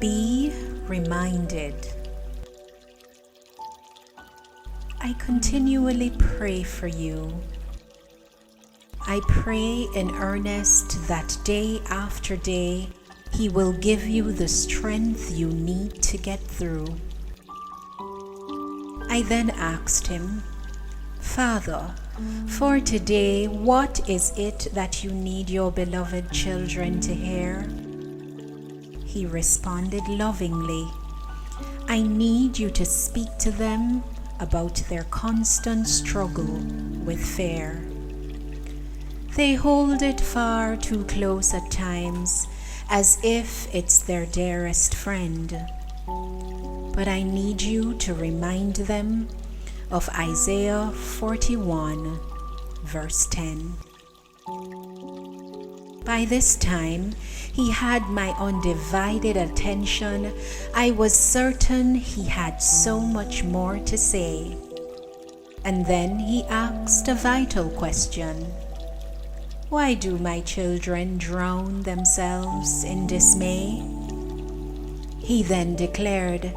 Be reminded. I continually pray for you. I pray in earnest that day after day, He will give you the strength you need to get through. I then asked Him, Father, for today, what is it that you need your beloved children to hear? He responded lovingly, I need you to speak to them about their constant struggle with fear. They hold it far too close at times, as if it's their dearest friend. But I need you to remind them of Isaiah 41, verse 10. By this time, he had my undivided attention. I was certain he had so much more to say. And then he asked a vital question. Why do my children drown themselves in dismay? He then declared,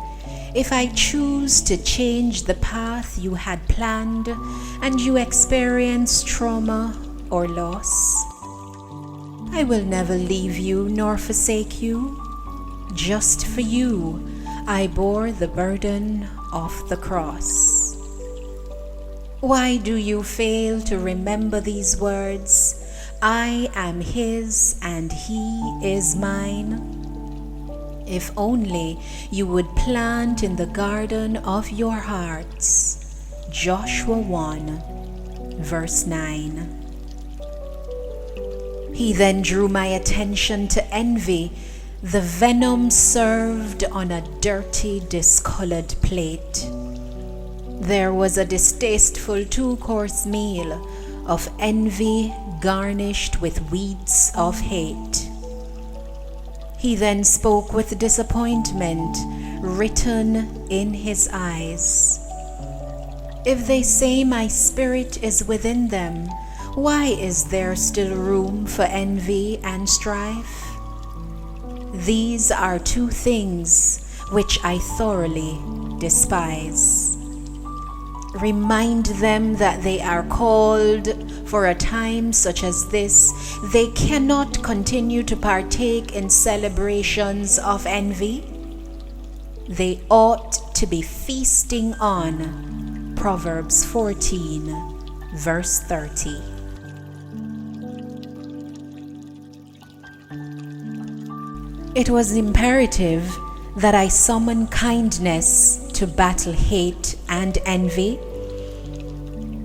if I choose to change the path you had planned and you experience trauma or loss, I will never leave you nor forsake you. Just for you, I bore the burden of the cross. Why do you fail to remember these words? I am His and He is mine. If only you would plant in the garden of your hearts. Joshua 1, verse 9. He then drew my attention to envy, the venom served on a dirty, discolored plate. There was a distasteful 2-course meal of envy garnished with weeds of hate. He then spoke with disappointment written in his eyes. If they say my spirit is within them, why is there still room for envy and strife? These are 2 things which I thoroughly despise. Remind them that they are called for a time such as this. They cannot continue to partake in celebrations of envy. They ought to be feasting on Proverbs 14, verse 30. It was imperative that I summon kindness to battle hate and envy.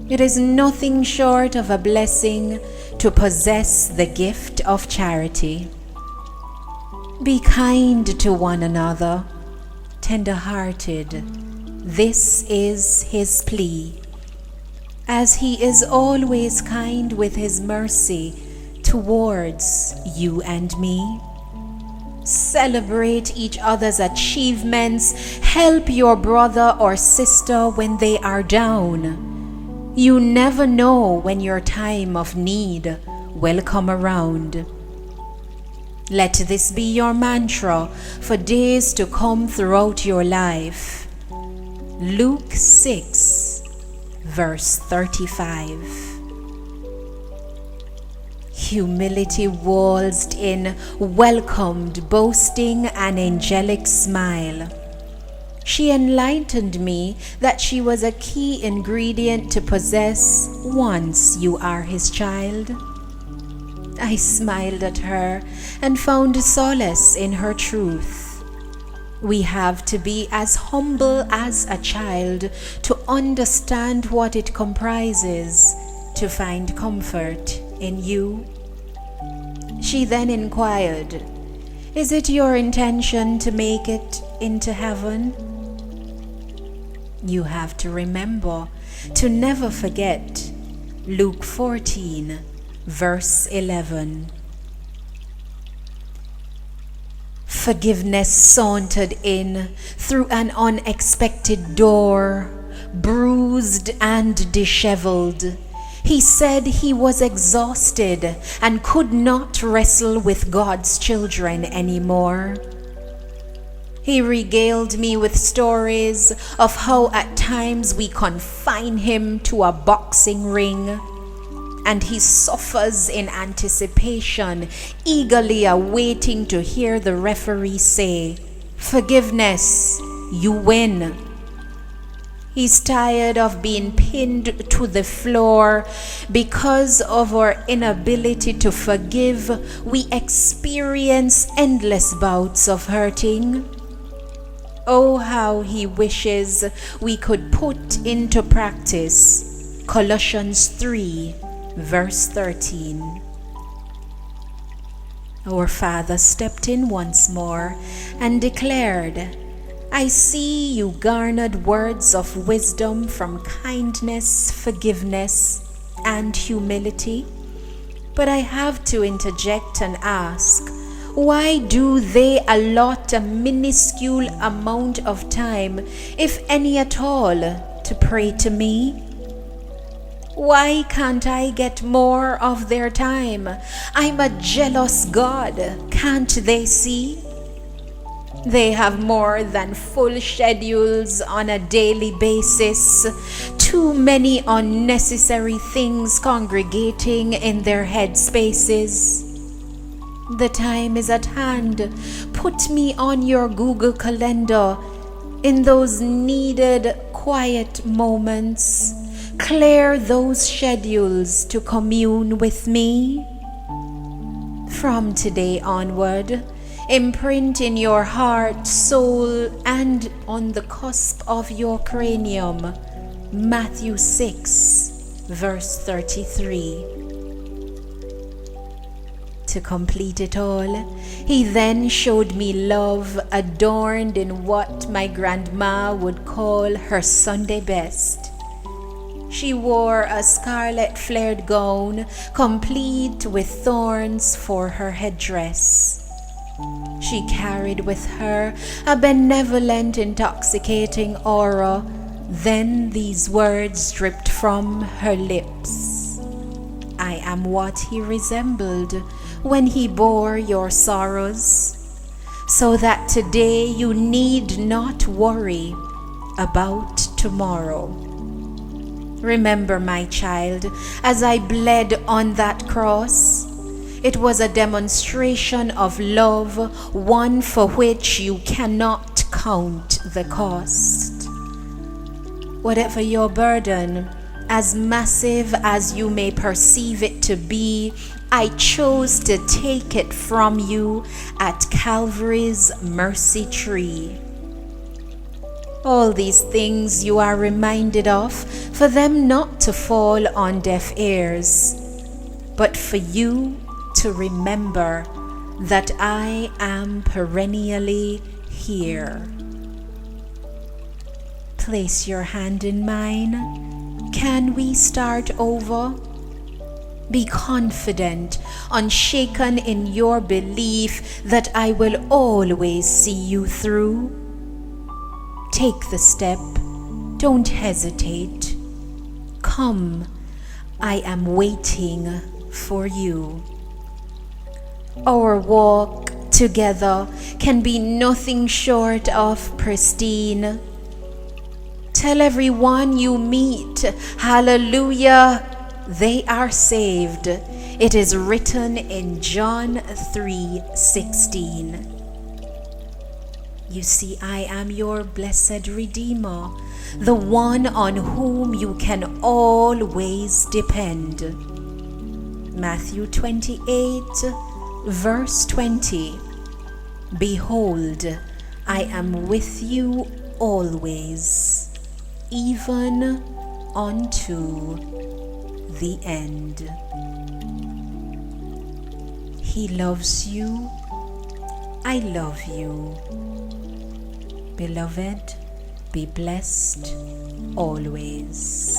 It is nothing short of a blessing to possess the gift of charity. Be kind to one another, tender-hearted. This is His plea, as He is always kind with His mercy towards you and me. Celebrate each other's achievements. Help your brother or sister when they are down. You never know when your time of need will come around. Let this be your mantra for days to come throughout your life. Luke 6, verse 35. Humility waltzed in, welcomed, boasting an angelic smile. She enlightened me that she was a key ingredient to possess once you are His child. I smiled at her and found solace in her truth. We have to be as humble as a child to understand what it comprises, to find comfort in you. She then inquired, is it your intention to make it into heaven? You have to remember to never forget Luke 14, verse 11. Forgiveness sauntered in through an unexpected door, bruised and disheveled. He said he was exhausted and could not wrestle with God's children anymore. He regaled me with stories of how at times we confine him to a boxing ring, and he suffers in anticipation, eagerly awaiting to hear the referee say, "Forgiveness, you win." He's tired of being pinned to the floor. Because of our inability to forgive, we experience endless bouts of hurting. Oh, how he wishes we could put into practice Colossians 3, verse 13. Our Father stepped in once more and declared, "I see you garnered words of wisdom from kindness, forgiveness, and humility. But I have to interject and ask, why do they allot a minuscule amount of time, if any at all, to pray to me? Why can't I get more of their time? I'm a jealous God, can't they see? They have more than full schedules on a daily basis, too many unnecessary things congregating in their head spaces. The time is at hand. Put me on your Google Calendar in those needed quiet moments. Clear those schedules to commune with me. From today onward, imprint in your heart, soul, and on the cusp of your cranium, Matthew 6, verse 33. To complete it all, he then showed me love adorned in what my grandma would call her Sunday best. She wore a scarlet flared gown, complete with thorns for her headdress. She carried with her a benevolent, intoxicating aura. Then these words dripped from her lips. "I am what he resembled when he bore your sorrows, so that today you need not worry about tomorrow." Remember, my child, as I bled on that cross, it was a demonstration of love, one for which you cannot count the cost. Whatever your burden, as massive as you may perceive it to be, I chose to take it from you at Calvary's mercy tree. All these things you are reminded of, for them not to fall on deaf ears, but for you to remember that I am perennially here. Place your hand in mine. Can we start over? Be confident, unshaken in your belief that I will always see you through. Take the step. Don't hesitate. Come, I am waiting for you. Our walk together can be nothing short of pristine. Tell everyone you meet, hallelujah, they are saved. It is written in John 3:16. You see, I am your blessed Redeemer, the one on whom you can always depend. Matthew 28, verse 20. Behold, I am with you always, even unto the end. He loves you. I love you. Beloved, be blessed always.